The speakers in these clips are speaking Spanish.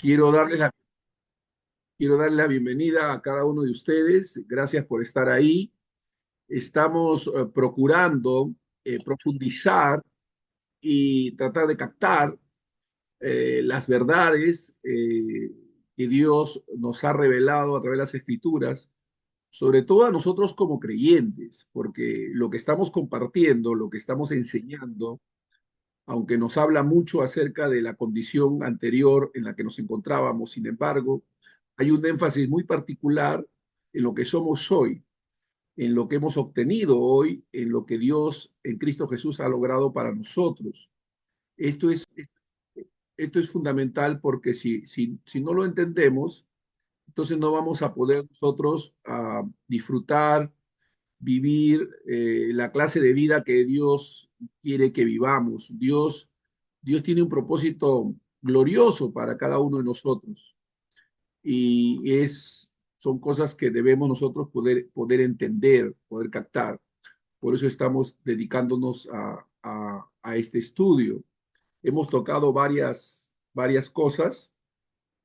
Quiero darles la, quiero darles la bienvenida a cada uno de ustedes. Gracias por estar ahí. Estamos procurando profundizar y tratar de captar las verdades que Dios nos ha revelado a través de las Escrituras, sobre todo a nosotros como creyentes, porque lo que estamos compartiendo, lo que estamos enseñando, aunque nos habla mucho acerca de la condición anterior en la que nos encontrábamos, sin embargo, hay un énfasis muy particular en lo que somos hoy, en lo que hemos obtenido hoy, en lo que Dios en Cristo Jesús ha logrado para nosotros. Esto es, esto es fundamental porque si no lo entendemos, entonces no vamos a poder nosotros disfrutar, vivir la clase de vida que Dios quiere que vivamos. Dios tiene un propósito glorioso para cada uno de nosotros y son cosas que debemos nosotros poder entender, poder captar. Por eso estamos dedicándonos a este estudio. Hemos tocado varias cosas,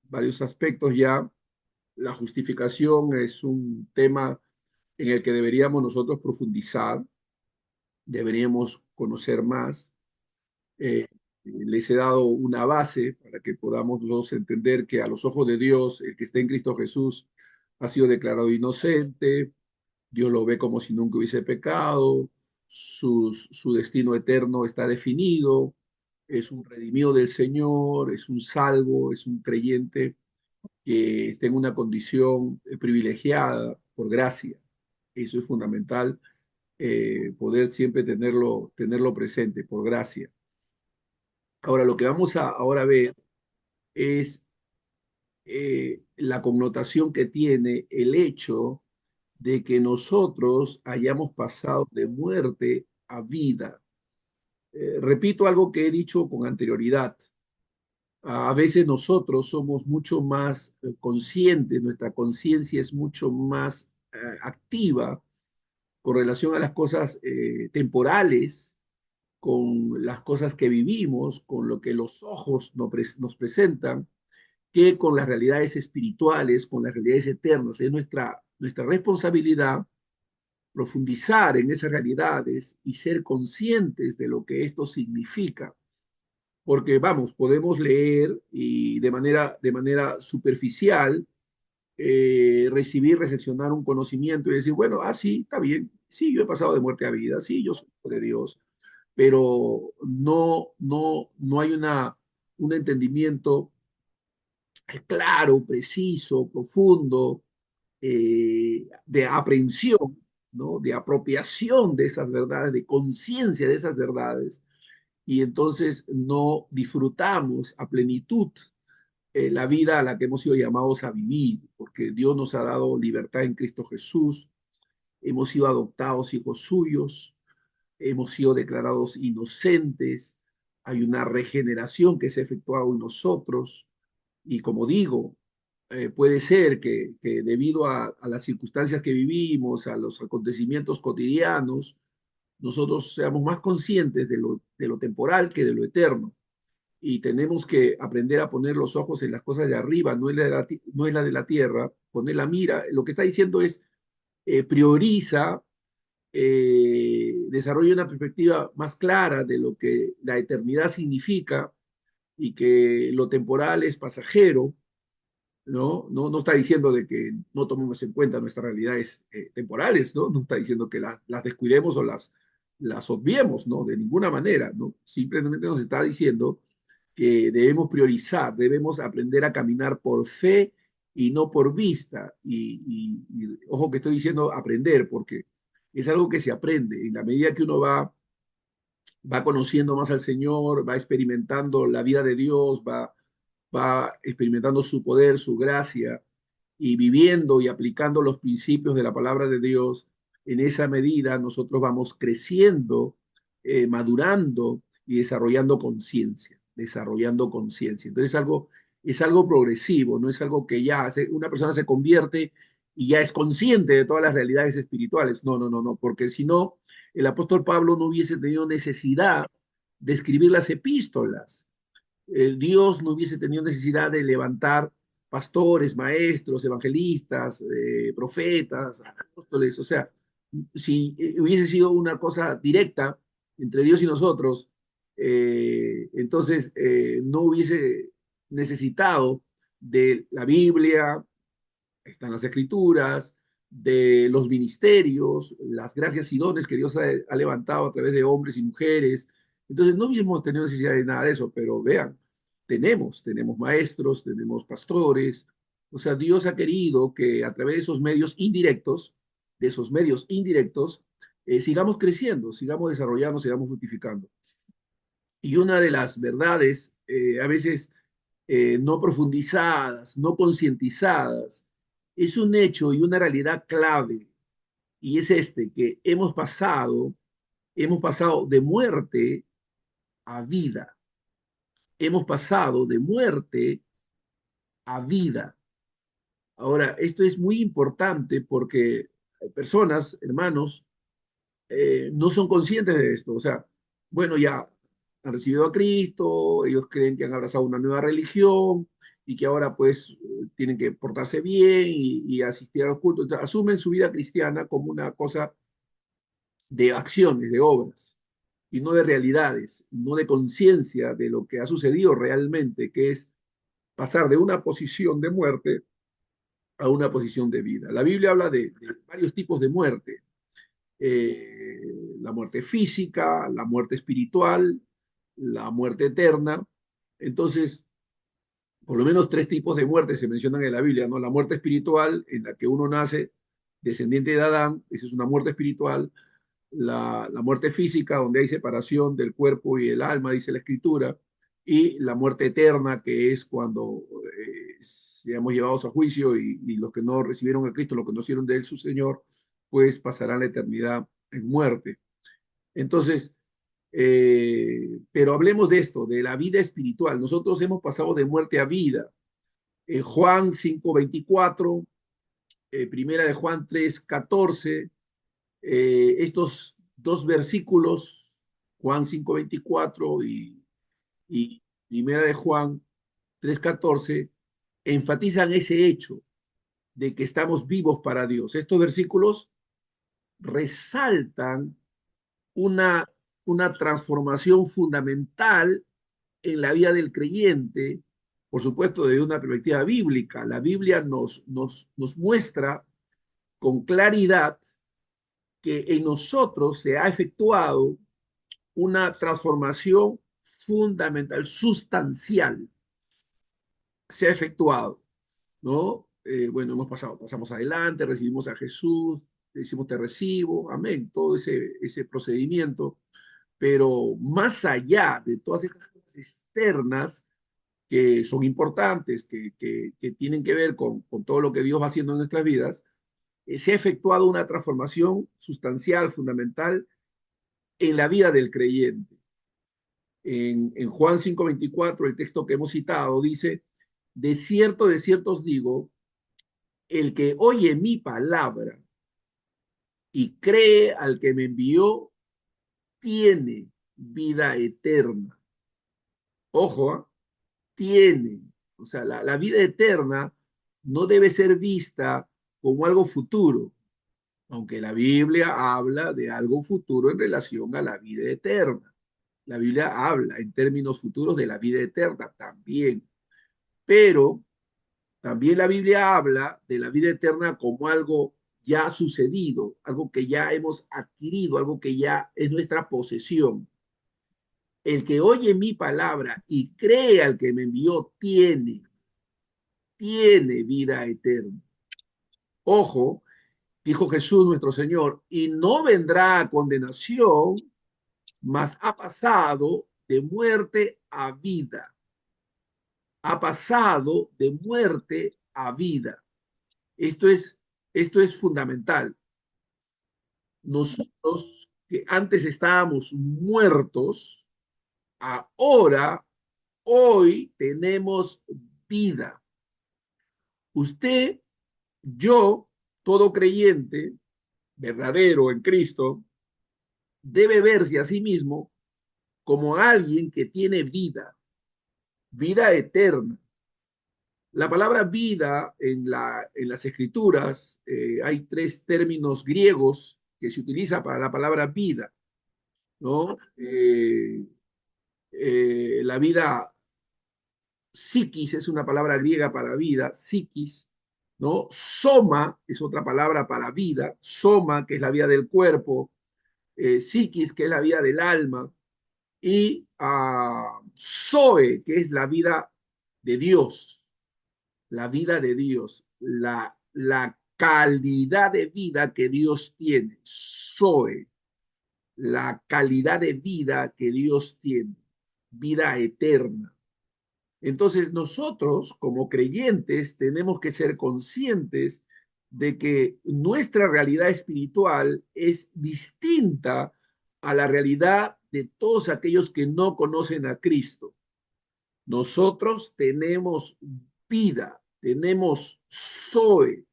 varios aspectos ya. La justificación es un tema en el que deberíamos nosotros profundizar, deberíamos conocer más. Les he dado una base para que podamos nosotros entender que a los ojos de Dios, el que está en Cristo Jesús ha sido declarado inocente, Dios lo ve como si nunca hubiese pecado, su destino eterno está definido, es un redimido del Señor, es un salvo, es un creyente que está en una condición privilegiada por gracia. Eso es fundamental, poder siempre tenerlo presente por gracia. Ahora, lo que vamos a ahora ver es la connotación que tiene el hecho de que nosotros hayamos pasado de muerte a vida. Repito algo que he dicho con anterioridad. A veces nosotros somos mucho más conscientes, nuestra conciencia es mucho más activa con relación a las cosas temporales, con las cosas que vivimos, con lo que los ojos nos presentan, que con las realidades espirituales, con las realidades eternas. Es nuestra responsabilidad profundizar en esas realidades y ser conscientes de lo que esto significa. Porque, vamos, podemos leer y de manera superficial recibir, recepcionar un conocimiento y decir, bueno, sí, está bien, sí, yo he pasado de muerte a vida, sí, yo soy hijo de Dios, pero no hay un entendimiento claro, preciso, profundo, de aprehensión, ¿no? De apropiación de esas verdades, de conciencia de esas verdades, y entonces no disfrutamos a plenitud la vida a la que hemos sido llamados a vivir, porque Dios nos ha dado libertad en Cristo Jesús, hemos sido adoptados hijos suyos, hemos sido declarados inocentes, hay una regeneración que se ha efectuado en nosotros, y como digo, puede ser que debido a las circunstancias que vivimos, a los acontecimientos cotidianos, nosotros seamos más conscientes de lo temporal que de lo eterno. Y tenemos que aprender a poner los ojos en las cosas de arriba, no es la de la tierra, poner la mira. Lo que está diciendo es, prioriza, desarrolla una perspectiva más clara de lo que la eternidad significa y que lo temporal es pasajero, ¿no? No está diciendo de que no tomemos en cuenta nuestras realidades temporales, ¿no? No está diciendo que las descuidemos o las obviemos, ¿no? De ninguna manera, ¿no? Simplemente nos está diciendo que debemos priorizar, debemos aprender a caminar por fe y no por vista. Y ojo que estoy diciendo aprender, porque es algo que se aprende. En la medida que uno va conociendo más al Señor, va experimentando la vida de Dios, va experimentando su poder, su gracia, y viviendo y aplicando los principios de la palabra de Dios, en esa medida nosotros vamos creciendo, madurando y desarrollando conciencia, desarrollando conciencia. Entonces es algo progresivo, no es algo que una persona se convierte y ya es consciente de todas las realidades espirituales. No, no, no, no, porque si no, el apóstol Pablo no hubiese tenido necesidad de escribir las epístolas, Dios no hubiese tenido necesidad de levantar pastores, maestros, evangelistas, profetas, apóstoles. O sea, si hubiese sido una cosa directa entre Dios y nosotros, entonces no hubiese necesitado de la Biblia, están las escrituras, de los ministerios, las gracias y dones que Dios ha levantado a través de hombres y mujeres. Entonces no hubiésemos tenido necesidad de nada de eso, pero vean, tenemos maestros, tenemos pastores. O sea, Dios ha querido que a través de esos medios indirectos, sigamos creciendo, sigamos desarrollando, sigamos fructificando. Y una de las verdades, a veces no profundizadas, no concientizadas, es un hecho y una realidad clave, y es este, que hemos pasado de muerte a vida, hemos pasado de muerte a vida. Ahora, esto es muy importante porque hay personas, hermanos, no son conscientes de esto. O sea, bueno, ya han recibido a Cristo, ellos creen que han abrazado una nueva religión y que ahora pues tienen que portarse bien y asistir a los cultos. Entonces, asumen su vida cristiana como una cosa de acciones, de obras, y no de realidades, no de conciencia de lo que ha sucedido realmente, que es pasar de una posición de muerte a una posición de vida. La Biblia habla de varios tipos de muerte, la muerte física, la muerte espiritual, la muerte eterna. Entonces, por lo menos tres tipos de muerte se mencionan en la Biblia, ¿no? La muerte espiritual, en la que uno nace descendiente de Adán, esa es una muerte espiritual. La muerte física, donde hay separación del cuerpo y el alma, dice la Escritura. Y la muerte eterna, que es cuando seamos llevados a juicio y los que no recibieron a Cristo, los que no hicieron de él su Señor, pues pasarán la eternidad en muerte. Entonces, pero hablemos de esto, de la vida espiritual. Nosotros hemos pasado de muerte a vida. Juan 5:24, primera de Juan 3:14, estos dos versículos, Juan 5:24 y primera de Juan 3:14, enfatizan ese hecho de que estamos vivos para Dios. Estos versículos resaltan una, una transformación fundamental en la vida del creyente, por supuesto, desde una perspectiva bíblica. La Biblia nos muestra con claridad que en nosotros se ha efectuado una transformación fundamental, sustancial, se ha efectuado, ¿no? Bueno, pasamos adelante, recibimos a Jesús, decimos te recibo, amén, todo ese procedimiento, pero más allá de todas estas cosas externas que son importantes, que tienen que ver con todo lo que Dios va haciendo en nuestras vidas, se ha efectuado una transformación sustancial, fundamental en la vida del creyente. En Juan 5:24, el texto que hemos citado, dice, de cierto os digo, el que oye mi palabra y cree al que me envió, tiene vida eterna. Ojo, ¿eh? Tiene. O sea, la vida eterna no debe ser vista como algo futuro, aunque la Biblia habla de algo futuro en relación a la vida eterna. La Biblia habla en términos futuros de la vida eterna también, pero también la Biblia habla de la vida eterna como algo ya sucedido, algo que ya hemos adquirido, algo que ya es nuestra posesión. El que oye mi palabra y cree al que me envió tiene vida eterna. Ojo, dijo Jesús nuestro Señor, y no vendrá a condenación, mas ha pasado de muerte a vida. Ha pasado de muerte a vida. Esto es, esto es fundamental. Nosotros que antes estábamos muertos, ahora, hoy tenemos vida. Usted, yo, todo creyente verdadero en Cristo, debe verse a sí mismo como alguien que tiene vida. vida eterna. La palabra vida en las escrituras, hay tres términos griegos que se utilizan para la palabra vida, ¿no? La vida, psiquis es una palabra griega para vida, psiquis, ¿no? Soma es otra palabra para vida, soma, que es la vida del cuerpo, psiquis, que es la vida del alma, y zoe, que es la vida de Dios, la vida de Dios, la calidad de vida que Dios tiene, zoe, la calidad de vida que Dios tiene, vida eterna. Entonces nosotros como creyentes tenemos que ser conscientes de que nuestra realidad espiritual es distinta a la realidad de todos aquellos que no conocen a Cristo. Nosotros tenemos vida, tenemos Zoe,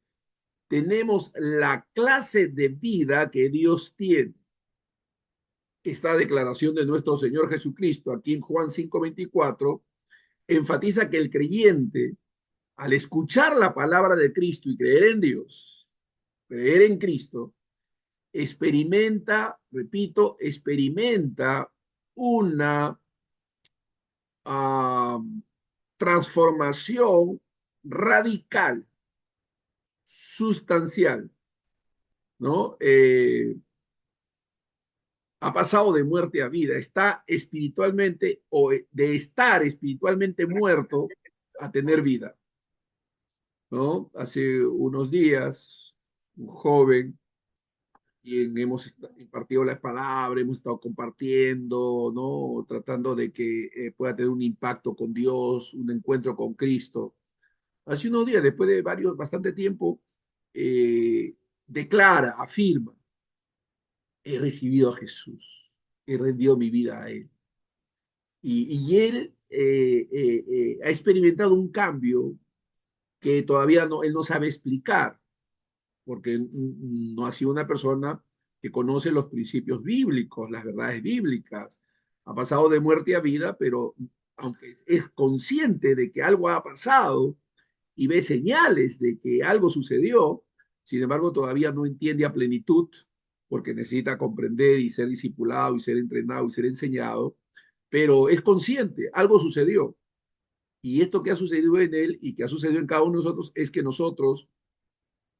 tenemos la clase de vida que Dios tiene. Esta declaración de nuestro Señor Jesucristo aquí en Juan 5:24 enfatiza que el creyente, al escuchar la palabra de Cristo y creer en Dios, creer en Cristo, experimenta, repito, experimenta una transformación radical, sustancial, ¿no? Ha pasado de muerte a vida, está espiritualmente o de estar espiritualmente muerto a tener vida, ¿no? Hace unos días, un joven, quien hemos impartido la palabra, hemos estado compartiendo, ¿no? Tratando de que pueda tener un impacto con Dios, un encuentro con Cristo. Hace unos días, después de bastante tiempo, declara, afirma, he recibido a Jesús, he rendido mi vida a Él. Y él ha experimentado un cambio que todavía no, él no sabe explicar, porque no ha sido una persona que conoce los principios bíblicos, las verdades bíblicas. Ha pasado de muerte a vida, pero aunque es consciente de que algo ha pasado y ve señales de que algo sucedió, sin embargo todavía no entiende a plenitud, porque necesita comprender y ser discipulado y ser entrenado y ser enseñado, pero es consciente, algo sucedió. Y esto que ha sucedido en él y que ha sucedido en cada uno de nosotros es que nosotros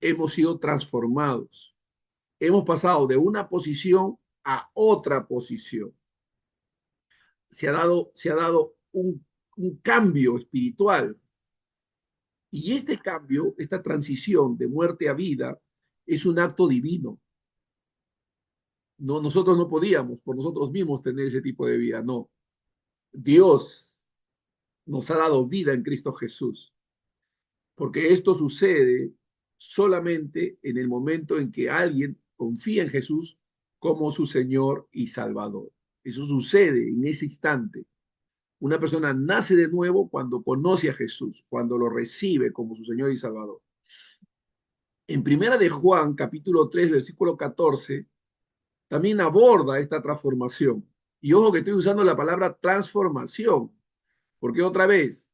hemos sido transformados. Hemos pasado de una posición a otra posición. Se ha dado un cambio espiritual. Y este cambio, esta transición de muerte a vida, es un acto divino. No, nosotros no podíamos por nosotros mismos tener ese tipo de vida, no. Dios nos ha dado vida en Cristo Jesús, porque esto sucede solamente en el momento en que alguien confía en Jesús como su Señor y Salvador. Eso sucede en ese instante. Una persona nace de nuevo cuando conoce a Jesús, cuando lo recibe como su Señor y Salvador. En Primera de Juan, capítulo 3, versículo 14, también aborda esta transformación. Y ojo que estoy usando la palabra transformación, porque otra vez,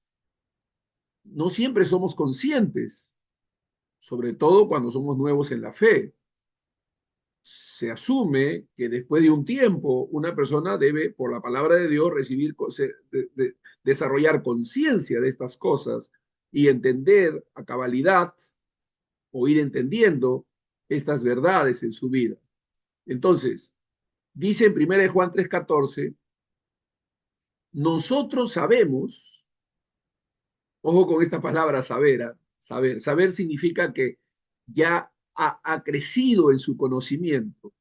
no siempre somos conscientes, sobre todo cuando somos nuevos en la fe. Se asume que después de un tiempo una persona debe, por la palabra de Dios, desarrollar conciencia de estas cosas y entender a cabalidad o ir entendiendo estas verdades en su vida. Entonces, dice en 1 Juan 3:14, nosotros sabemos, ojo con esta palabra saber significa que ya ha crecido en su conocimiento,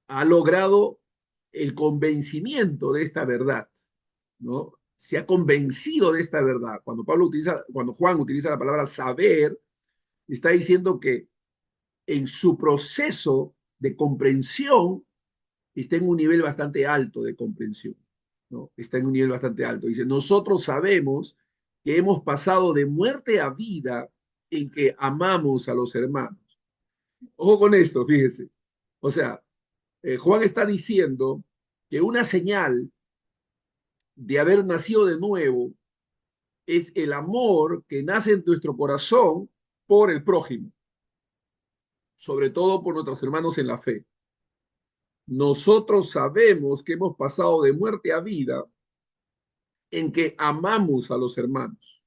ha logrado el convencimiento de esta verdad, ¿no? Se ha convencido de esta verdad. Cuando Juan utiliza la palabra saber, está diciendo que en su proceso de comprensión está en un nivel bastante alto de comprensión, ¿no? Está en un nivel bastante alto. Dice, nosotros sabemos que hemos pasado de muerte a vida en que amamos a los hermanos. Ojo con esto, fíjese. O sea, Juan está diciendo que una señal de haber nacido de nuevo es el amor que nace en nuestro corazón por el prójimo, sobre todo por nuestros hermanos en la fe. Nosotros sabemos que hemos pasado de muerte a vida en que amamos a los hermanos.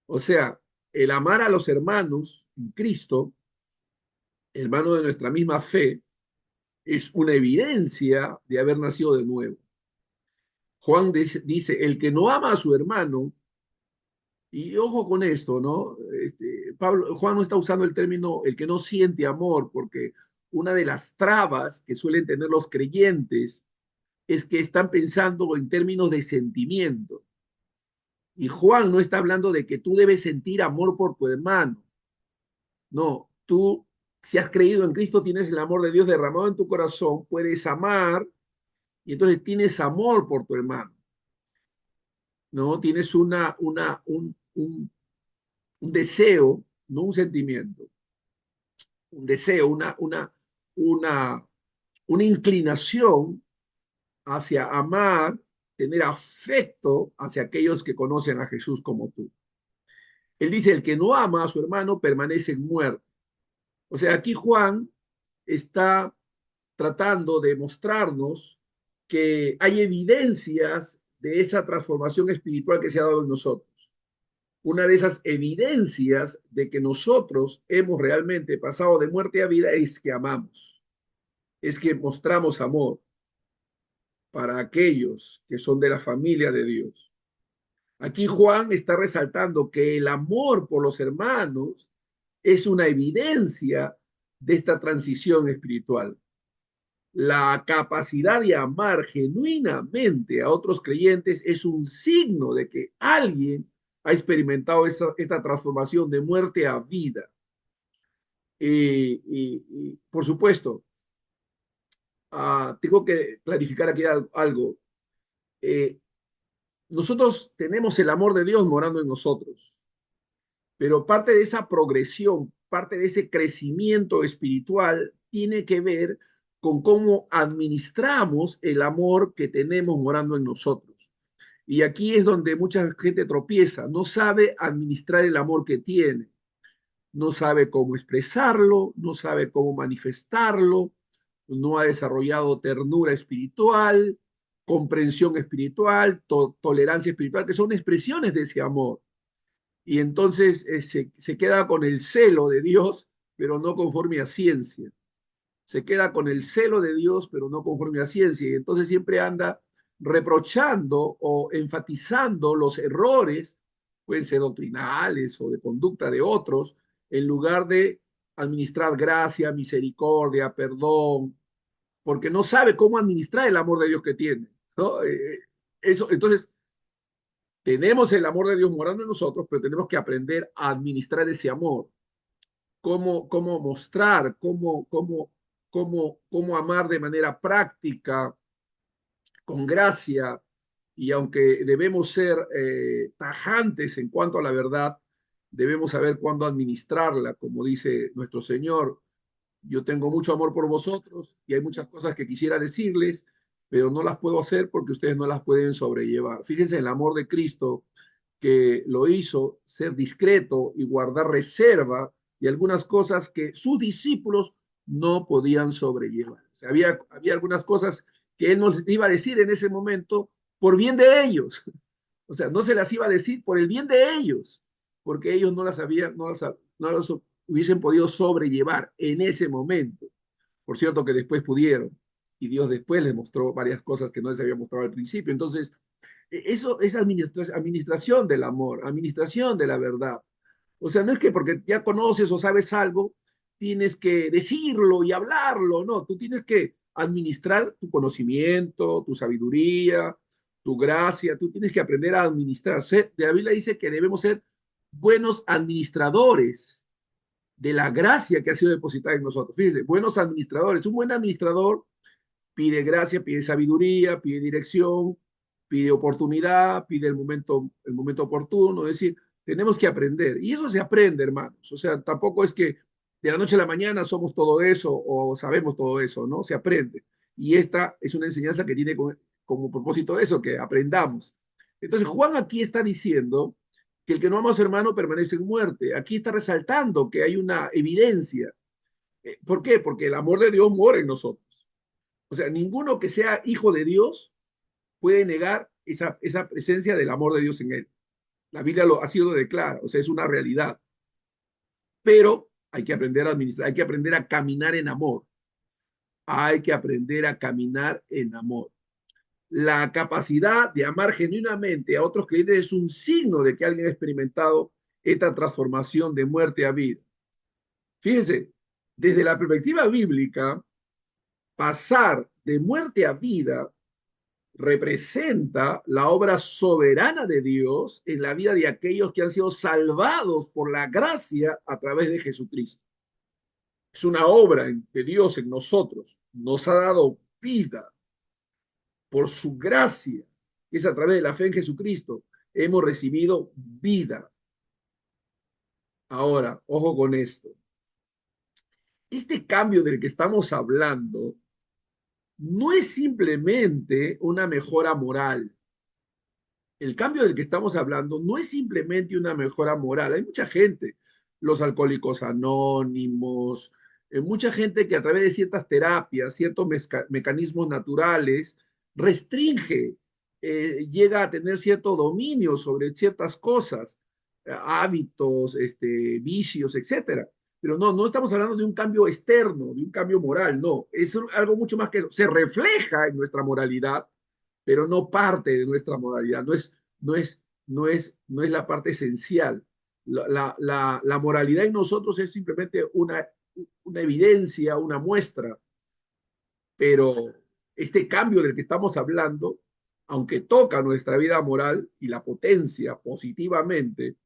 O sea, el amar a los hermanos en Cristo, hermanos de nuestra misma fe, es una evidencia de haber nacido de nuevo. Juan dice, el que no ama a su hermano, y ojo con esto, ¿no? Juan no está usando el término el que no siente amor, porque una de las trabas que suelen tener los creyentes es que están pensando en términos de sentimiento. Y Juan no está hablando de que tú debes sentir amor por tu hermano. No, tú, si has creído en Cristo, tienes el amor de Dios derramado en tu corazón, puedes amar y entonces tienes amor por tu hermano. ¿No? Tienes un deseo, no un sentimiento, un deseo, una, una inclinación hacia amar, tener afecto hacia aquellos que conocen a Jesús como tú. Él dice, el que no ama a su hermano permanece en muerte. O sea, aquí Juan está tratando de mostrarnos que hay evidencias de esa transformación espiritual que se ha dado en nosotros. Una de esas evidencias de que nosotros hemos realmente pasado de muerte a vida es que amamos, es que mostramos amor para aquellos que son de la familia de Dios. Aquí Juan está resaltando que el amor por los hermanos es una evidencia de esta transición espiritual. La capacidad de amar genuinamente a otros creyentes es un signo de que alguien ha experimentado esta transformación de muerte a vida. Por supuesto, tengo que clarificar aquí algo. Eh, nosotros tenemos el amor de Dios morando en nosotros, pero parte de esa progresión, parte de ese crecimiento espiritual tiene que ver con cómo administramos el amor que tenemos morando en nosotros. Y aquí es donde mucha gente tropieza, no sabe administrar el amor que tiene, no sabe cómo expresarlo, no sabe cómo manifestarlo, no ha desarrollado ternura espiritual, comprensión espiritual, tolerancia espiritual, que son expresiones de ese amor. Y entonces se queda con el celo de Dios, pero no conforme a ciencia. Se queda con el celo de Dios, pero no conforme a ciencia. Y entonces siempre anda reprochando o enfatizando los errores, pueden ser doctrinales o de conducta de otros, en lugar de administrar gracia, misericordia, perdón, porque no sabe cómo administrar el amor de Dios que tiene, ¿no? Entonces, tenemos el amor de Dios morando en nosotros, pero tenemos que aprender a administrar ese amor, cómo mostrar, cómo amar de manera práctica, con gracia, y aunque debemos ser tajantes en cuanto a la verdad, debemos saber cuándo administrarla, como dice nuestro Señor. Yo tengo mucho amor por vosotros y hay muchas cosas que quisiera decirles, pero no las puedo hacer porque ustedes no las pueden sobrellevar. Fíjense en el amor de Cristo que lo hizo ser discreto y guardar reserva de algunas cosas que sus discípulos no podían sobrellevar. O sea, había algunas cosas que él no les iba a decir en ese momento por bien de ellos. O sea, no se las iba a decir por el bien de ellos, porque ellos no las habían, no las hubiesen podido sobrellevar en ese momento. Por cierto que después pudieron, y Dios después les mostró varias cosas que no les había mostrado al principio. Entonces, eso es administración del amor, administración de la verdad. O sea, no es que porque ya conoces o sabes algo, tienes que decirlo y hablarlo, no, tú tienes que administrar tu conocimiento, tu sabiduría, tu gracia, tú tienes que aprender a administrar. La Biblia dice que debemos ser buenos administradores de la gracia que ha sido depositada en nosotros. Fíjense, buenos administradores. Un buen administrador pide gracia, pide sabiduría, pide dirección, pide oportunidad, pide el momento oportuno. Es decir, tenemos que aprender. Y eso se aprende, hermanos. O sea, tampoco es que de la noche a la mañana somos todo eso o sabemos todo eso, ¿no? Se aprende. Y esta es una enseñanza que tiene como propósito de eso, que aprendamos. Entonces, Juan aquí está diciendo que el que no ama a su hermano permanece en muerte. Aquí está resaltando que hay una evidencia. ¿Por qué? Porque el amor de Dios mora en nosotros. O sea, ninguno que sea hijo de Dios puede negar esa presencia del amor de Dios en él. La Biblia lo, así lo declara, o sea, es una realidad. Pero hay que aprender a administrar, hay que aprender a caminar en amor. Hay que aprender a caminar en amor. La capacidad de amar genuinamente a otros creyentes es un signo de que alguien ha experimentado esta transformación de muerte a vida. Fíjense, desde la perspectiva bíblica, pasar de muerte a vida representa la obra soberana de Dios en la vida de aquellos que han sido salvados por la gracia a través de Jesucristo. Es una obra de Dios en nosotros. Nos ha dado vida por su gracia, que es a través de la fe en Jesucristo. Hemos recibido vida. Ahora, ojo con esto. Este cambio del que estamos hablando no es simplemente una mejora moral. El cambio del que estamos hablando no es simplemente una mejora moral. Hay mucha gente, los alcohólicos anónimos, mucha gente que a través de ciertas terapias, ciertos mecanismos naturales, restringe, llega a tener cierto dominio sobre ciertas cosas, hábitos, vicios, etcétera. Pero no, no estamos hablando de un cambio externo, de un cambio moral, no. Es algo mucho más que eso. Se refleja en nuestra moralidad, pero no parte de nuestra moralidad, no es la parte esencial. La moralidad en nosotros es simplemente una evidencia, una muestra, pero este cambio del que estamos hablando, aunque toca nuestra vida moral y la potencia positivamente,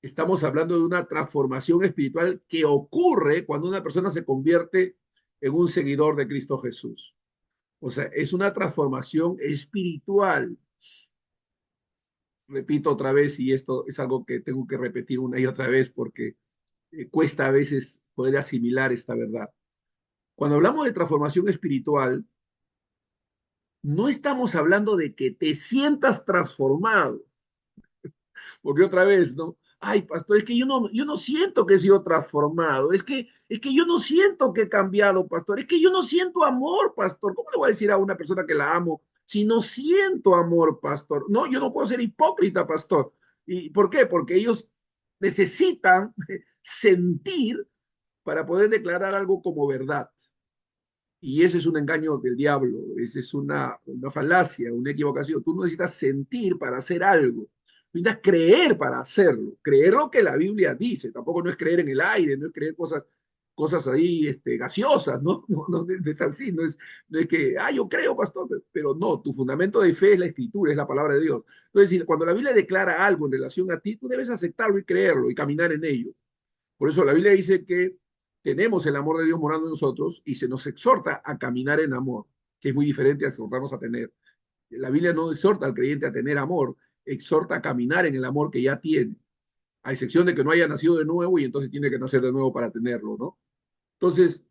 estamos hablando de una transformación espiritual que ocurre cuando una persona se convierte en un seguidor de Cristo Jesús. O sea, es una transformación espiritual. Repito otra vez, y esto es algo que tengo que repetir una y otra vez porque cuesta a veces poder asimilar esta verdad. Cuando hablamos de transformación espiritual, no estamos hablando de que te sientas transformado, porque otra vez, ¿no? Ay, pastor, es que yo no siento que he sido transformado, es que yo no siento que he cambiado, pastor, es que yo no siento amor, pastor. ¿Cómo le voy a decir a una persona que la amo si no siento amor, pastor? No, yo no puedo ser hipócrita, pastor. ¿Y por qué? Porque ellos necesitan sentir para poder declarar algo como verdad. Y ese es un engaño del diablo, esa es una falacia, una equivocación. Tú no necesitas sentir para hacer algo, necesitas creer para hacerlo, creer lo que la Biblia dice, tampoco no es creer en el aire, no es creer cosas ahí gaseosas, ¿no? No es así, no es que, yo creo, pastor, pero no, tu fundamento de fe es la escritura, es la palabra de Dios. Entonces, cuando la Biblia declara algo en relación a ti, tú debes aceptarlo y creerlo y caminar en ello. Por eso la Biblia dice que tenemos el amor de Dios morando en nosotros y se nos exhorta a caminar en amor, que es muy diferente a exhortarnos a tener. La Biblia no exhorta al creyente a tener amor, exhorta a caminar en el amor que ya tiene, a excepción de que no haya nacido de nuevo y entonces tiene que nacer de nuevo para tenerlo, ¿no? Entonces,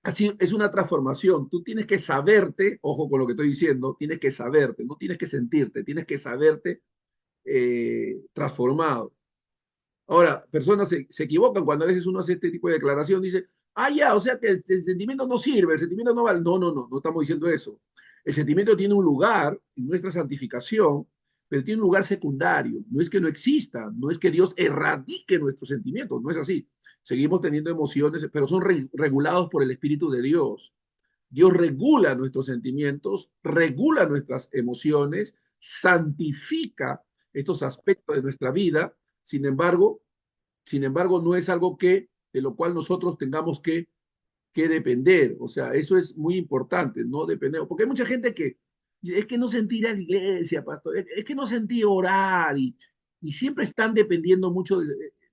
así es una transformación. Tú tienes que saberte, ojo con lo que estoy diciendo, tienes que saberte, no tienes que sentirte, tienes que saberte transformado. Ahora, personas se equivocan cuando a veces uno hace este tipo de declaración, dice, ya, o sea que el sentimiento no sirve, el sentimiento no vale. No, no, no, no estamos diciendo eso. El sentimiento tiene un lugar en nuestra santificación, pero tiene un lugar secundario. No es que no exista, no es que Dios erradique nuestros sentimientos, no es así. Seguimos teniendo emociones, pero son regulados por el Espíritu de Dios. Dios regula nuestros sentimientos, regula nuestras emociones, santifica estos aspectos de nuestra vida. Sin embargo, no es algo de lo cual nosotros tengamos que depender. O sea, eso es muy importante, no depender. Porque hay mucha gente que es que no sentí ir a la iglesia, pastor, es que no sentí orar y siempre están dependiendo mucho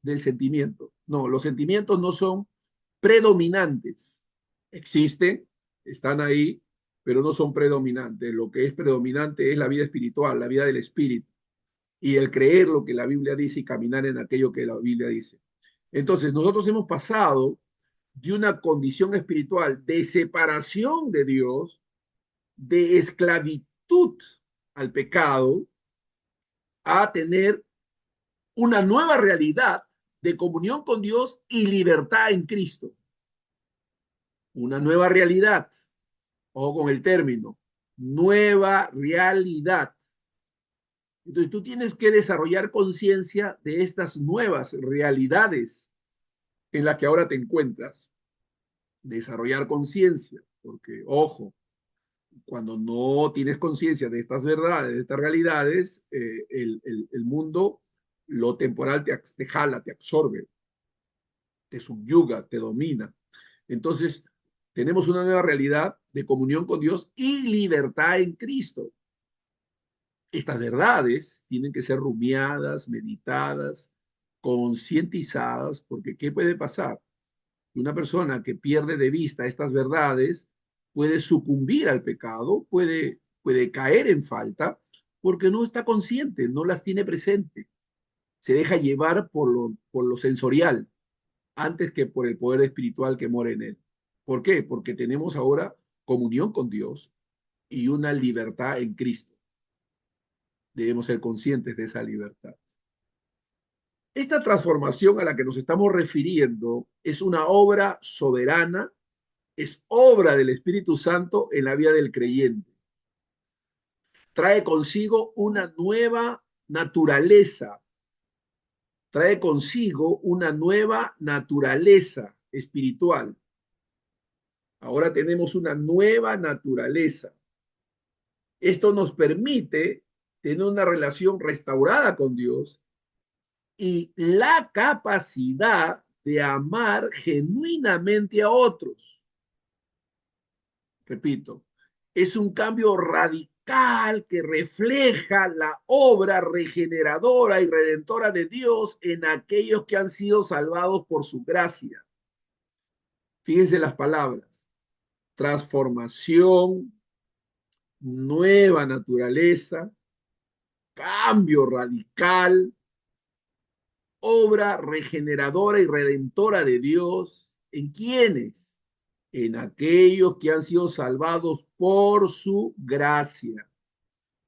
del sentimiento. No, los sentimientos no son predominantes. Existen, están ahí, pero no son predominantes. Lo que es predominante es la vida espiritual, la vida del espíritu y el creer lo que la Biblia dice y caminar en aquello que la Biblia dice. Entonces, nosotros hemos pasado de una condición espiritual de separación de Dios, de esclavitud al pecado a tener una nueva realidad de comunión con Dios y libertad en Cristo. Una nueva realidad, ojo con el término, nueva realidad. Entonces tú tienes que desarrollar conciencia de estas nuevas realidades en las que ahora te encuentras. Desarrollar conciencia, porque ojo, cuando no tienes conciencia de estas verdades, de estas realidades, el mundo, lo temporal te jala, te absorbe, te subyuga, te domina. Entonces, tenemos una nueva realidad de comunión con Dios y libertad en Cristo. Estas verdades tienen que ser rumiadas, meditadas, concientizadas, porque ¿qué puede pasar? Una persona que pierde de vista estas verdades puede sucumbir al pecado, puede caer en falta, porque no está consciente, no las tiene presente. Se deja llevar por lo sensorial antes que por el poder espiritual que mora en él. ¿Por qué? Porque tenemos ahora comunión con Dios y una libertad en Cristo. Debemos ser conscientes de esa libertad. Esta transformación a la que nos estamos refiriendo es una obra soberana, es obra del Espíritu Santo en la vida del creyente. Trae consigo una nueva naturaleza, trae consigo una nueva naturaleza espiritual. Ahora tenemos una nueva naturaleza. Esto nos permite tener una relación restaurada con Dios y la capacidad de amar genuinamente a otros. Repito, es un cambio radical que refleja la obra regeneradora y redentora de Dios en aquellos que han sido salvados por su gracia. Fíjense las palabras: transformación, nueva naturaleza, cambio radical, obra regeneradora y redentora de Dios. ¿En quiénes? En aquellos que han sido salvados por su gracia.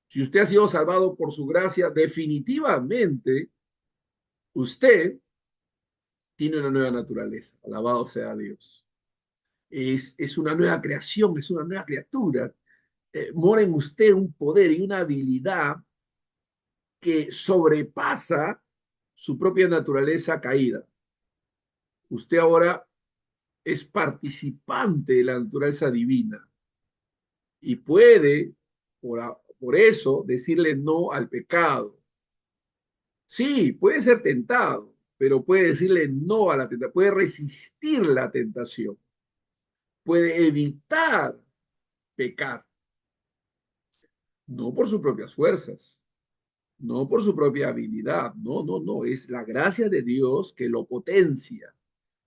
Si usted ha sido salvado por su gracia, definitivamente usted tiene una nueva naturaleza. Alabado sea Dios. Es una nueva creación, es una nueva criatura. Mora en usted un poder y una habilidad que sobrepasa su propia naturaleza caída. Usted ahora es participante de la naturaleza divina y puede, por eso, decirle no al pecado. Sí, puede ser tentado, pero puede decirle no a la tentación, puede resistir la tentación, puede evitar pecar, no por sus propias fuerzas, no por su propia habilidad, no, no, no, es la gracia de Dios que lo potencia,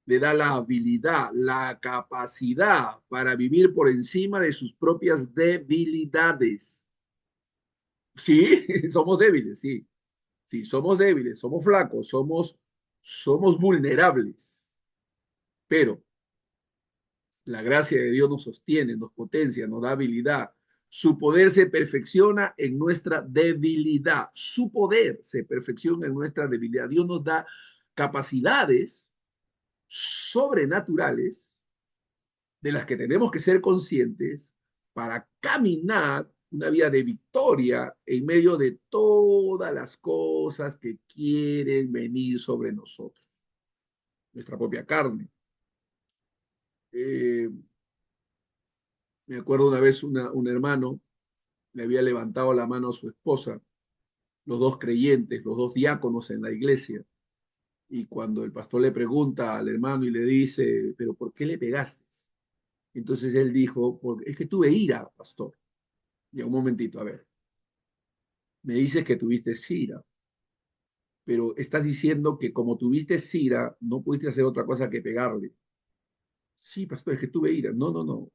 le da la habilidad, la capacidad para vivir por encima de sus propias debilidades. Sí, somos débiles, sí, sí, somos débiles, somos flacos, somos vulnerables, pero la gracia de Dios nos sostiene, nos potencia, nos da habilidad. Su poder se perfecciona en nuestra debilidad. Su poder se perfecciona en nuestra debilidad. Dios nos da capacidades sobrenaturales de las que tenemos que ser conscientes para caminar una vida de victoria en medio de todas las cosas que quieren venir sobre nosotros. Nuestra propia carne. Eh, Me acuerdo una vez un hermano le había levantado la mano a su esposa, los dos creyentes, los dos diáconos en la iglesia, y cuando el pastor le pregunta al hermano y le dice, pero ¿por qué le pegaste? Entonces él dijo, porque es que tuve ira, pastor. Y un momentito, a ver, me dices que tuviste ira, pero estás diciendo que como tuviste ira, no pudiste hacer otra cosa que pegarle. Sí, pastor, es que tuve ira. No, no, no.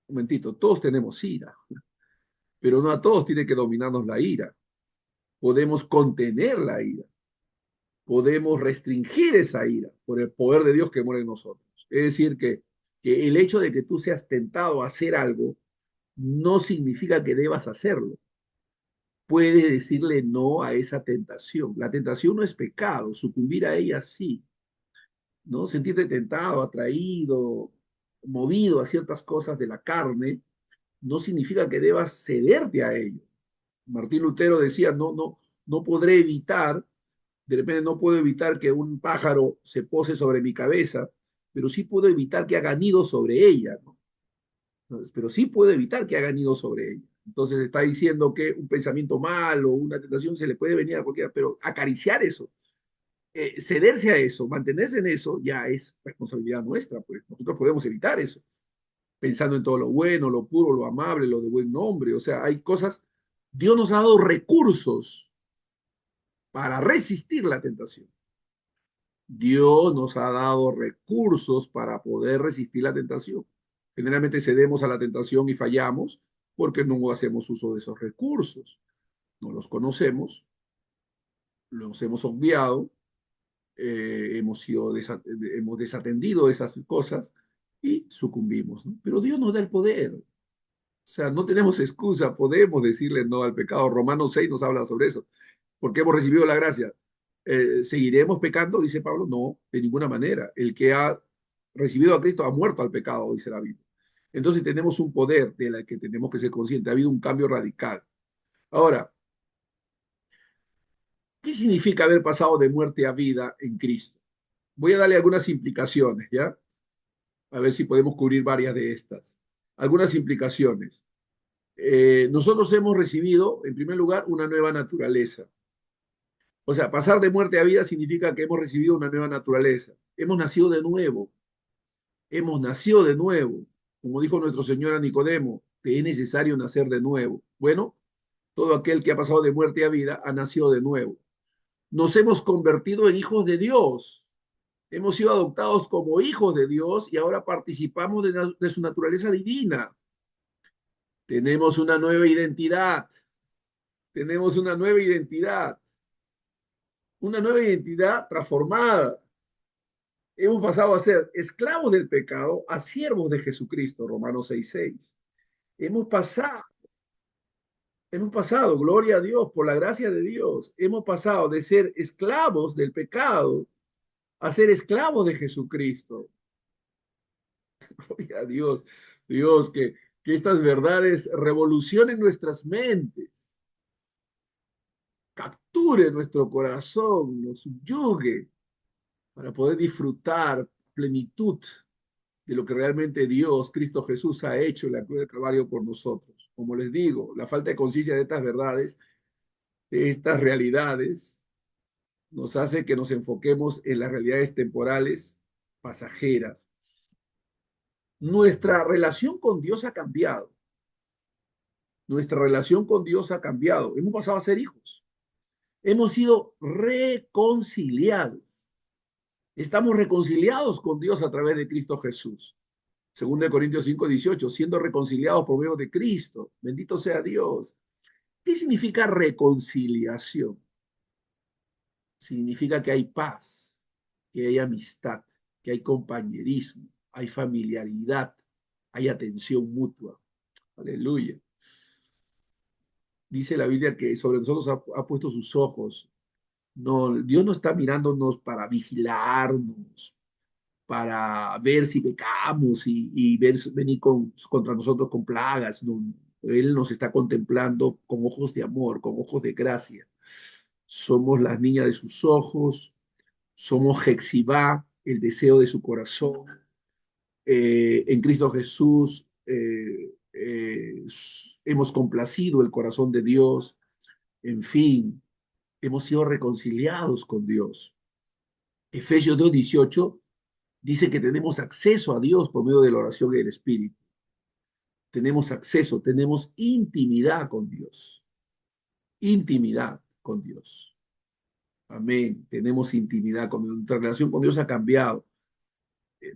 Un momentito, todos tenemos ira, pero no a todos tiene que dominarnos la ira. Podemos contener la ira, podemos restringir esa ira por el poder de Dios que mora en nosotros. Es decir, que el hecho de que tú seas tentado a hacer algo no significa que debas hacerlo. Puedes decirle no a esa tentación. La tentación no es pecado, sucumbir a ella sí, ¿no? Sentirte tentado, atraído, movido a ciertas cosas de la carne, no significa que debas cederte a ello. Martín Lutero decía, no podré evitar, de repente no puedo evitar que un pájaro se pose sobre mi cabeza, pero sí puedo evitar que haga nido sobre ella, ¿no? Entonces, pero sí puedo evitar que haga nido sobre ella. Entonces está diciendo que un pensamiento malo, una tentación se le puede venir a cualquiera, pero acariciar eso, cederse a eso, mantenerse en eso, ya es responsabilidad nuestra, pues nosotros podemos evitar eso, pensando en todo lo bueno, lo puro, lo amable, lo de buen nombre, o sea, hay cosas, Dios nos ha dado recursos para resistir la tentación. Dios nos ha dado recursos para poder resistir la tentación. Generalmente cedemos a la tentación y fallamos porque no hacemos uso de esos recursos. No los conocemos, los hemos obviado, hemos desatendido esas cosas y sucumbimos, ¿no? Pero Dios nos da el poder. O sea, no tenemos excusa, podemos decirle no al pecado. Romanos 6 nos habla sobre eso. Porque hemos recibido la gracia. ¿Seguiremos pecando? Dice Pablo. No, de ninguna manera. El que ha recibido a Cristo ha muerto al pecado, dice la Biblia. Entonces tenemos un poder del que tenemos que ser conscientes. Ha habido un cambio radical. Ahora, ¿qué significa haber pasado de muerte a vida en Cristo? Voy a darle algunas implicaciones, ¿ya? A ver si podemos cubrir varias de estas. Algunas implicaciones. Nosotros hemos recibido, en primer lugar, una nueva naturaleza. O sea, pasar de muerte a vida significa que hemos recibido una nueva naturaleza. Hemos nacido de nuevo. Hemos nacido de nuevo. Como dijo nuestro Señor a Nicodemo, que es necesario nacer de nuevo. Bueno, todo aquel que ha pasado de muerte a vida ha nacido de nuevo. Nos hemos convertido en hijos de Dios. Hemos sido adoptados como hijos de Dios y ahora participamos de su naturaleza divina. Tenemos una nueva identidad. Tenemos una nueva identidad transformada. Hemos pasado a ser esclavos del pecado a siervos de Jesucristo, Romanos 6:6. Hemos pasado, hemos pasado, gloria a Dios, por la gracia de Dios, hemos pasado de ser esclavos del pecado a ser esclavos de Jesucristo. Gloria a Dios, Dios, que estas verdades revolucionen nuestras mentes, capture nuestro corazón, nos subyugue para poder disfrutar plenitud de lo que realmente Dios, Cristo Jesús, ha hecho en la cruz del Calvario por nosotros. Como les digo, la falta de conciencia de estas verdades, de estas realidades, nos hace que nos enfoquemos en las realidades temporales, pasajeras. Nuestra relación con Dios ha cambiado. Nuestra relación con Dios ha cambiado. Hemos pasado a ser hijos. Hemos sido reconciliados. Estamos reconciliados con Dios a través de Cristo Jesús. Según de Corintios 5:18, siendo reconciliados por medio de Cristo. Bendito sea Dios. ¿Qué significa reconciliación? Significa que hay paz, que hay amistad, que hay compañerismo, hay familiaridad, hay atención mutua. Aleluya. Dice la Biblia que sobre nosotros ha puesto sus ojos. No, Dios no está mirándonos para vigilarnos, para ver si pecamos y venir contra nosotros con plagas. No, Él nos está contemplando con ojos de amor, con ojos de gracia. Somos las niñas de sus ojos, somos Hexibá, el deseo de su corazón. En Cristo Jesús hemos complacido el corazón de Dios. En fin, hemos sido reconciliados con Dios. Efesios 2:18 dice que tenemos acceso a Dios por medio de la oración y el Espíritu. Tenemos acceso, tenemos intimidad con Dios. Intimidad con Dios. Amén. Tenemos intimidad con Dios. Nuestra relación con Dios ha cambiado.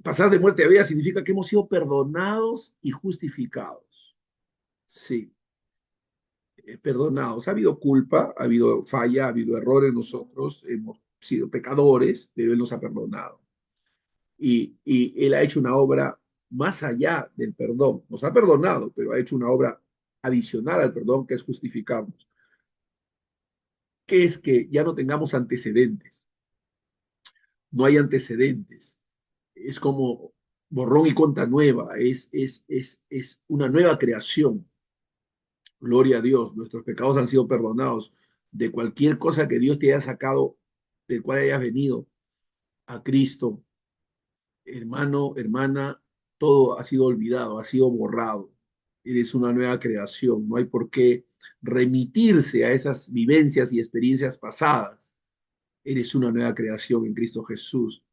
Pasar de muerte a vida significa que hemos sido perdonados y justificados. Sí, perdonados. Ha habido culpa, ha habido falla, ha habido error en nosotros, hemos sido pecadores, pero Él nos ha perdonado. Y Él ha hecho una obra más allá del perdón. Nos ha perdonado, pero ha hecho una obra adicional al perdón, que es justificarnos, que es que ya no tengamos antecedentes. No hay antecedentes. Es como borrón y cuenta nueva, es una nueva creación. Gloria a Dios, nuestros pecados han sido perdonados. De cualquier cosa que Dios te haya sacado, del cual hayas venido a Cristo, hermano, hermana, todo ha sido olvidado, ha sido borrado. Eres una nueva creación, no hay por qué remitirse a esas vivencias y experiencias pasadas. Eres una nueva creación en Cristo Jesús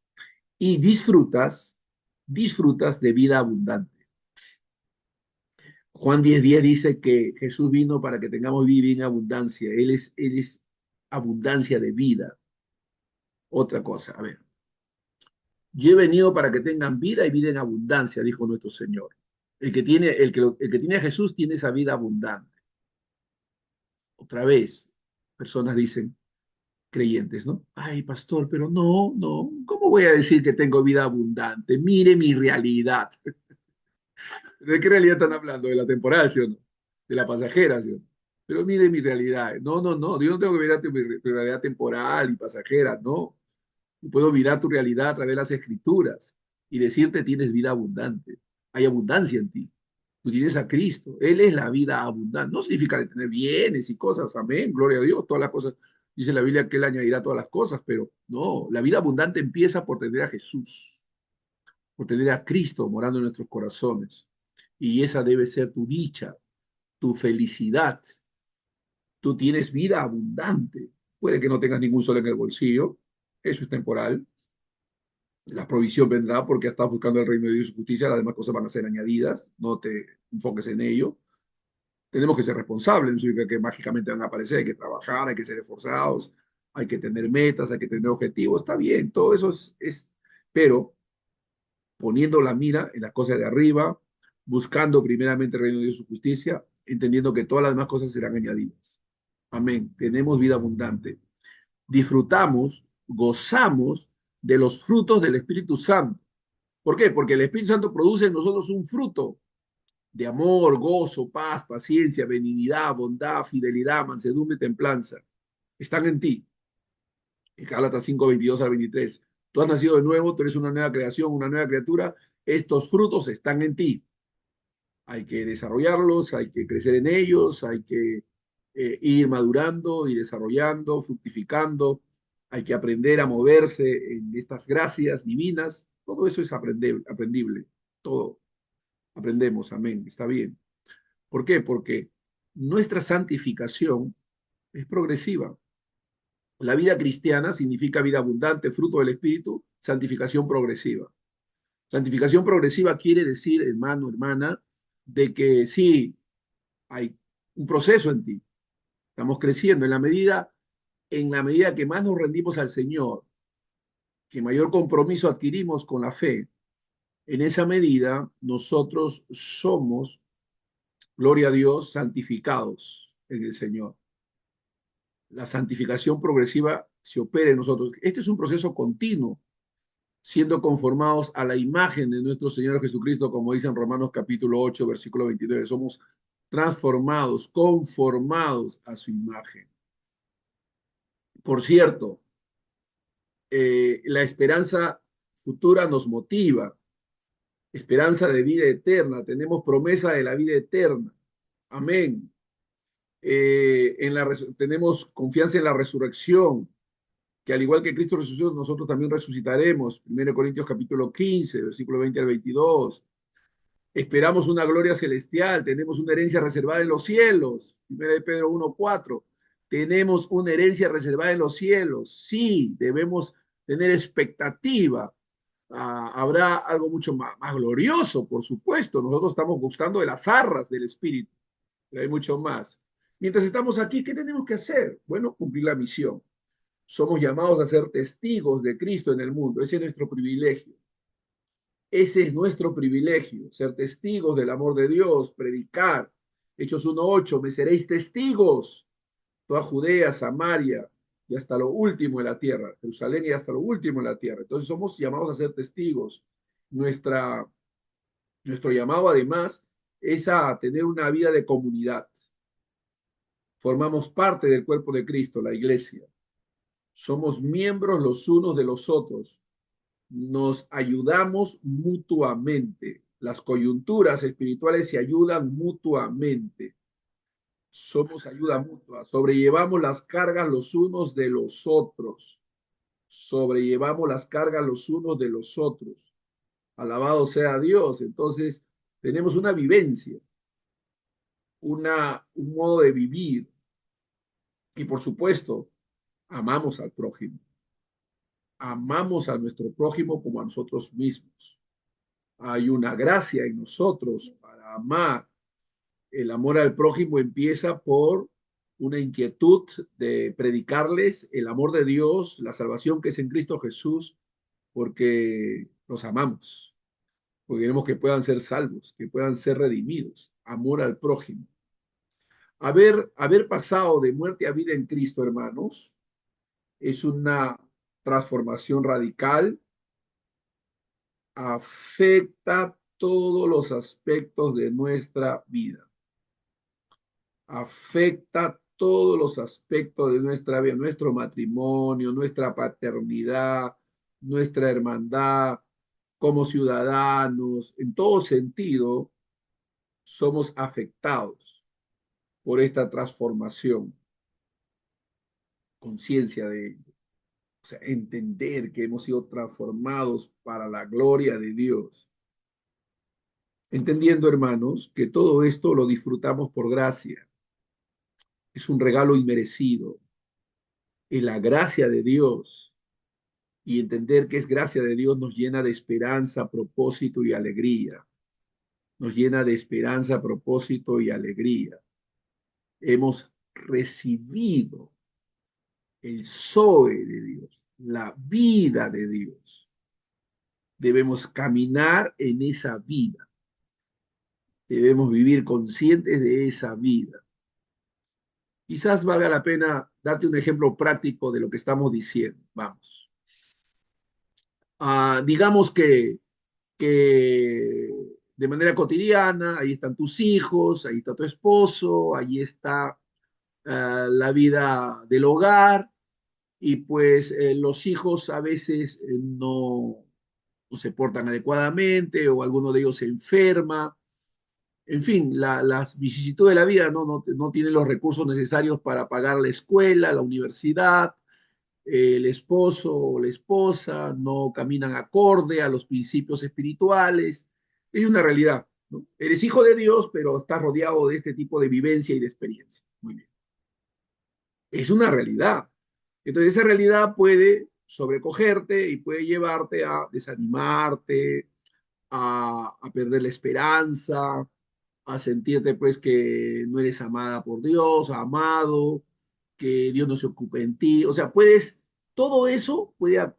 y disfrutas de vida abundante. Juan 10:10 dice que Jesús vino para que tengamos vida en abundancia. Él es abundancia de vida. Otra cosa, a ver. Yo he venido para que tengan vida y vida en abundancia, dijo nuestro Señor. El que tiene a Jesús tiene esa vida abundante. Otra vez, personas dicen, creyentes, ¿no? Ay, pastor, pero no, no, ¿cómo voy a decir que tengo vida abundante? Mire mi realidad. ¿De qué realidad están hablando? ¿De la temporal, sí o no? De la pasajera, sí o no? Pero mire mi realidad. No, no, no, yo no tengo que mirar tu realidad temporal y pasajera, no. Yo puedo mirar tu realidad a través de las escrituras y decirte tienes vida abundante. Hay abundancia en ti. Tú tienes a Cristo. Él es la vida abundante. No significa de tener bienes y cosas. Amén. Gloria a Dios. Todas las cosas. Dice la Biblia que Él añadirá todas las cosas, pero no. La vida abundante empieza por tener a Jesús, por tener a Cristo morando en nuestros corazones. Y esa debe ser tu dicha, tu felicidad. Tú tienes vida abundante. Puede que no tengas ningún sol en el bolsillo. Eso es temporal. La provisión vendrá porque estás buscando el reino de Dios y su justicia, las demás cosas van a ser añadidas, no te enfoques en ello. Tenemos que ser responsables, no significa que mágicamente van a aparecer, hay que trabajar, hay que ser esforzados, hay que tener metas, hay que tener objetivos, está bien, todo eso pero poniendo la mira en las cosas de arriba, buscando primeramente el reino de Dios y su justicia, entendiendo que todas las demás cosas serán añadidas. Amén, tenemos vida abundante, disfrutamos, gozamos de los frutos del Espíritu Santo. ¿Por qué? Porque el Espíritu Santo produce en nosotros un fruto de amor, gozo, paz, paciencia, benignidad, bondad, fidelidad, mansedumbre y templanza. Están en ti. En Gálatas 5:22 al 23. Tú has nacido de nuevo, tú eres una nueva creación, una nueva criatura. Estos frutos están en ti. Hay que desarrollarlos, hay que crecer en ellos, hay que ir madurando y desarrollando, fructificando. Hay que aprender a moverse en estas gracias divinas. Todo eso es aprendible. Todo aprendemos, amén, está bien. ¿Por qué? Porque nuestra santificación es progresiva. La vida cristiana significa vida abundante, fruto del Espíritu, santificación progresiva. Santificación progresiva quiere decir, hermano, hermana, de que sí, hay un proceso en ti. Estamos creciendo en la medida que más nos rendimos al Señor, que mayor compromiso adquirimos con la fe. En esa medida, nosotros somos, gloria a Dios, santificados en el Señor. La santificación progresiva se opera en nosotros. Este es un proceso continuo, siendo conformados a la imagen de nuestro Señor Jesucristo, como dice en Romanos capítulo 8, versículo 29. Somos transformados, conformados a su imagen. Por cierto, la esperanza futura nos motiva, esperanza de vida eterna, tenemos promesa de la vida eterna. Amén. Tenemos confianza en la resurrección, que al igual que Cristo resucitó, nosotros también resucitaremos. 1 Corintios capítulo 15, versículo 20 al 22. Esperamos una gloria celestial, tenemos una herencia reservada en los cielos. 1 Pedro 1:4. Tenemos una herencia reservada en los cielos. Sí, debemos tener expectativa. Habrá algo mucho más glorioso, por supuesto. Nosotros estamos gustando de las arras del Espíritu, pero hay mucho más. Mientras estamos aquí, ¿qué tenemos que hacer? Bueno, cumplir la misión. Somos llamados a ser testigos de Cristo en el mundo. Ese es nuestro privilegio. Ese es nuestro privilegio, ser testigos del amor de Dios, predicar. Hechos 1:8, me seréis testigos, toda Judea, Samaria y hasta lo último de la tierra, Jerusalén y hasta lo último de la tierra. Entonces somos llamados a ser testigos. Nuestra Nuestro llamado además es a tener una vida de comunidad. Formamos parte del cuerpo de Cristo, la iglesia. Somos miembros los unos de los otros. Nos ayudamos mutuamente. Las coyunturas espirituales se ayudan mutuamente. Somos ayuda mutua. Sobrellevamos las cargas los unos de los otros. Sobrellevamos las cargas los unos de los otros. Alabado sea Dios. Entonces, tenemos una vivencia, un modo de vivir. Y por supuesto, amamos al prójimo. Amamos a nuestro prójimo como a nosotros mismos. Hay una gracia en nosotros para amar. El amor al prójimo empieza por una inquietud de predicarles el amor de Dios, la salvación que es en Cristo Jesús, porque los amamos, porque queremos que puedan ser salvos, que puedan ser redimidos. Amor al prójimo. Haber pasado de muerte a vida en Cristo, hermanos, es una transformación radical, afecta todos los aspectos de nuestra vida, afecta todos los aspectos de nuestra vida, nuestro matrimonio, nuestra paternidad, nuestra hermandad, como ciudadanos, en todo sentido, somos afectados por esta transformación, conciencia de ello. O sea, entender que hemos sido transformados para la gloria de Dios. Entendiendo, hermanos, que todo esto lo disfrutamos por gracia. Es un regalo inmerecido. En la gracia de Dios. Y entender que es gracia de Dios nos llena de esperanza, propósito y alegría. Nos llena de esperanza, propósito y alegría. Hemos recibido el Zoe de Dios, la vida de Dios. Debemos caminar en esa vida. Debemos vivir conscientes de esa vida. Quizás valga la pena darte un ejemplo práctico de lo que estamos diciendo. Vamos. Digamos que de manera cotidiana, ahí están tus hijos, ahí está tu esposo, ahí está la vida del hogar, y pues los hijos a veces no se portan adecuadamente o alguno de ellos se enferma. En fin, las vicisitudes de la vida no tienen los recursos necesarios para pagar la escuela, la universidad, el esposo o la esposa no caminan acorde a los principios espirituales. Es una realidad, ¿no? Eres hijo de Dios, pero estás rodeado de este tipo de vivencia y de experiencia. Muy bien. Es una realidad. Entonces esa realidad puede sobrecogerte y puede llevarte a desanimarte, a perder la esperanza, a sentirte pues que no eres amada por Dios, amado, que Dios no se ocupe en ti. O sea, todo eso puede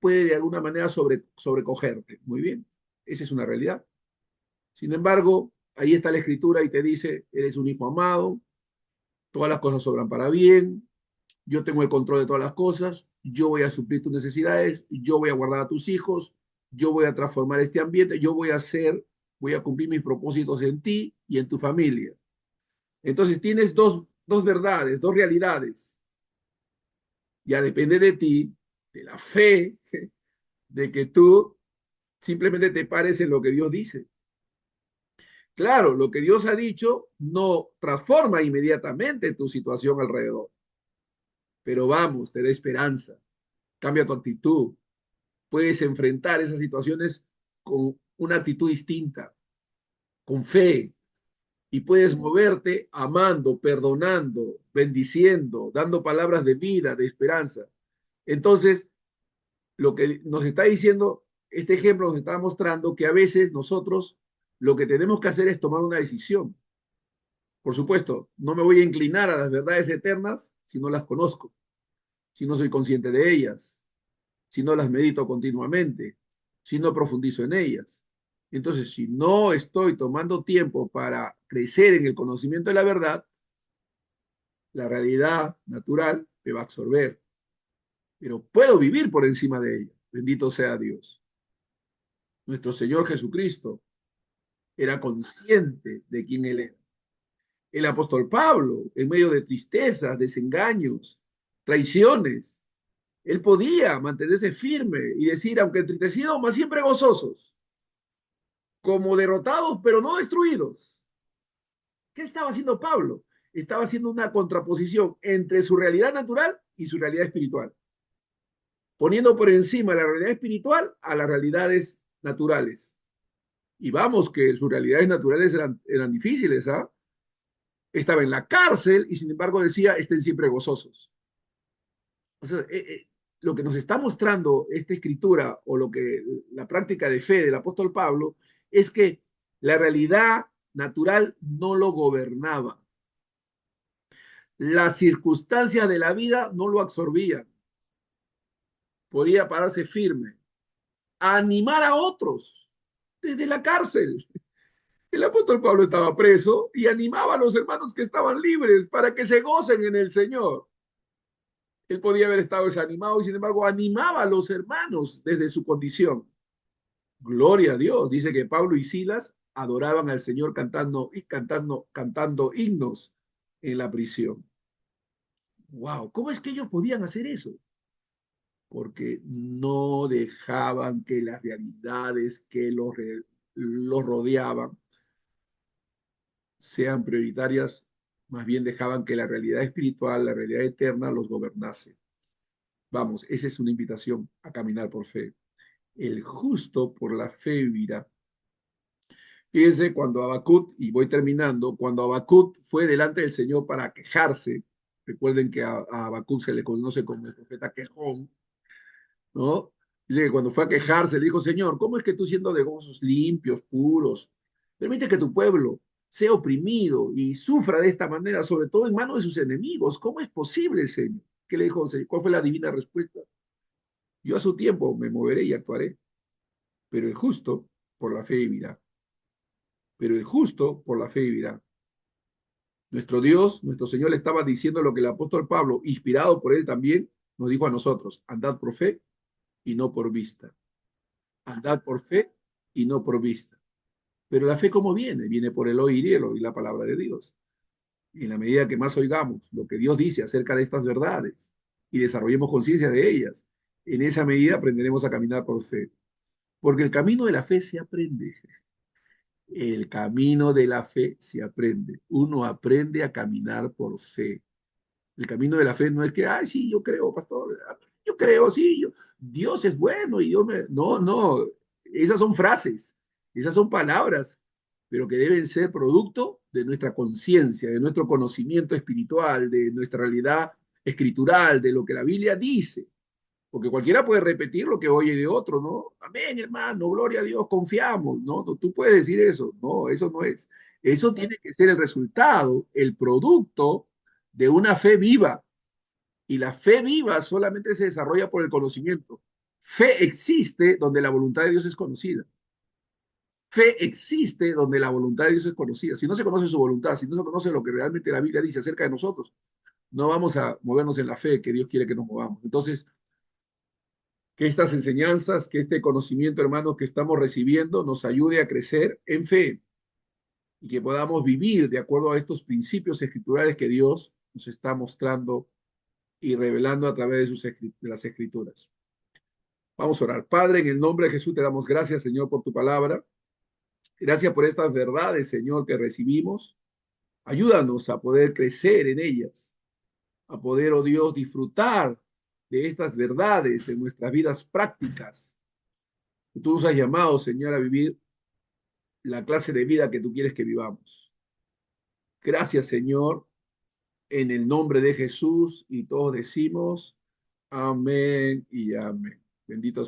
de alguna manera sobrecogerte. Muy bien, esa es una realidad. Sin embargo, ahí está la escritura y te dice, eres un hijo amado, todas las cosas sobran para bien, yo tengo el control de todas las cosas, yo voy a suplir tus necesidades, yo voy a guardar a tus hijos, yo voy a transformar este ambiente, voy a cumplir mis propósitos en ti y en tu familia. Entonces tienes dos verdades, dos realidades. Ya depende de ti, de la fe, de que tú simplemente te pares en lo que Dios dice. Claro, lo que Dios ha dicho no transforma inmediatamente tu situación alrededor, pero vamos, te da esperanza, cambia tu actitud, puedes enfrentar esas situaciones con una actitud distinta, con fe, y puedes moverte amando, perdonando, bendiciendo, dando palabras de vida, de esperanza. Entonces, lo que nos está diciendo, este ejemplo nos está mostrando que a veces nosotros lo que tenemos que hacer es tomar una decisión. Por supuesto, no me voy a inclinar a las verdades eternas si no las conozco, si no soy consciente de ellas, si no las medito continuamente, si no profundizo en ellas. Entonces, si no estoy tomando tiempo para crecer en el conocimiento de la verdad, la realidad natural me va a absorber. Pero puedo vivir por encima de ella. Bendito sea Dios. Nuestro Señor Jesucristo era consciente de quién él era. El apóstol Pablo, en medio de tristezas, desengaños, traiciones, él podía mantenerse firme y decir, aunque entristecidos, más siempre gozosos, como derrotados, pero no destruidos. ¿Qué estaba haciendo Pablo? Estaba haciendo una contraposición entre su realidad natural y su realidad espiritual, poniendo por encima la realidad espiritual a las realidades naturales. Y vamos, que sus realidades naturales eran difíciles, ¿ah? Estaba en la cárcel y sin embargo decía, estén siempre gozosos. O sea, lo que nos está mostrando esta escritura o lo que la práctica de fe del apóstol Pablo es que la realidad natural no lo gobernaba. Las circunstancias de la vida no lo absorbían. Podía pararse firme, a animar a otros desde la cárcel. El apóstol Pablo estaba preso y animaba a los hermanos que estaban libres para que se gocen en el Señor. Él podía haber estado desanimado y sin embargo animaba a los hermanos desde su condición. Gloria a Dios. Dice que Pablo y Silas adoraban al Señor cantando himnos en la prisión. Wow, ¿cómo es que ellos podían hacer eso? Porque no dejaban que las realidades que los rodeaban sean prioritarias, más bien dejaban que la realidad espiritual, la realidad eterna los gobernase. Vamos, esa es una invitación a caminar por fe. El justo por la fe vivirá. Fíjense cuando Habacuc, y voy terminando, cuando Habacuc fue delante del Señor para quejarse, recuerden que a Habacuc se le conoce como el profeta quejón, ¿no? Dice que cuando fue a quejarse, le dijo, Señor, ¿cómo es que tú siendo de gozos limpios, puros, permite que tu pueblo sea oprimido y sufra de esta manera, sobre todo en manos de sus enemigos? ¿Cómo es posible, Señor? ¿Qué le dijo? ¿Cuál fue la divina respuesta? Yo a su tiempo me moveré y actuaré, pero el justo por la fe vivirá. Pero el justo por la fe vivirá. Nuestro Dios, nuestro Señor le estaba diciendo lo que el apóstol Pablo, inspirado por él también, nos dijo a nosotros, andad por fe y no por vista. Andad por fe y no por vista. Pero la fe, ¿cómo viene? Viene por el oír y el oír la palabra de Dios. Y en la medida que más oigamos lo que Dios dice acerca de estas verdades y desarrollemos conciencia de ellas, en esa medida aprenderemos a caminar por fe. Porque el camino de la fe se aprende. El camino de la fe se aprende. Uno aprende a caminar por fe. El camino de la fe no es que, ay, sí, yo creo, pastor, yo creo, sí, Dios es bueno y yo me... No, no, esas son frases, esas son palabras, pero que deben ser producto de nuestra conciencia, de nuestro conocimiento espiritual, de nuestra realidad escritural, de lo que la Biblia dice. Porque cualquiera puede repetir lo que oye de otro, ¿no? Amén, hermano, gloria a Dios, confiamos, ¿no? Tú puedes decir eso, no, eso no es. Eso tiene que ser el resultado, el producto de una fe viva. Y la fe viva solamente se desarrolla por el conocimiento. Fe existe donde la voluntad de Dios es conocida. Fe existe donde la voluntad de Dios es conocida. Si no se conoce su voluntad, si no se conoce lo que realmente la Biblia dice acerca de nosotros, no vamos a movernos en la fe que Dios quiere que nos movamos. Entonces, que estas enseñanzas, que este conocimiento, hermanos, que estamos recibiendo nos ayude a crecer en fe y que podamos vivir de acuerdo a estos principios escriturales que Dios nos está mostrando y revelando a través de las escrituras. Vamos a orar. Padre, en el nombre de Jesús te damos gracias, Señor, por tu palabra. Gracias por estas verdades, Señor, que recibimos. Ayúdanos a poder crecer en ellas, a poder, oh Dios, disfrutar de estas verdades en nuestras vidas prácticas. Tú nos has llamado, Señor, a vivir la clase de vida que tú quieres que vivamos. Gracias, Señor, en el nombre de Jesús, y todos decimos amén y amén. Bendito sea.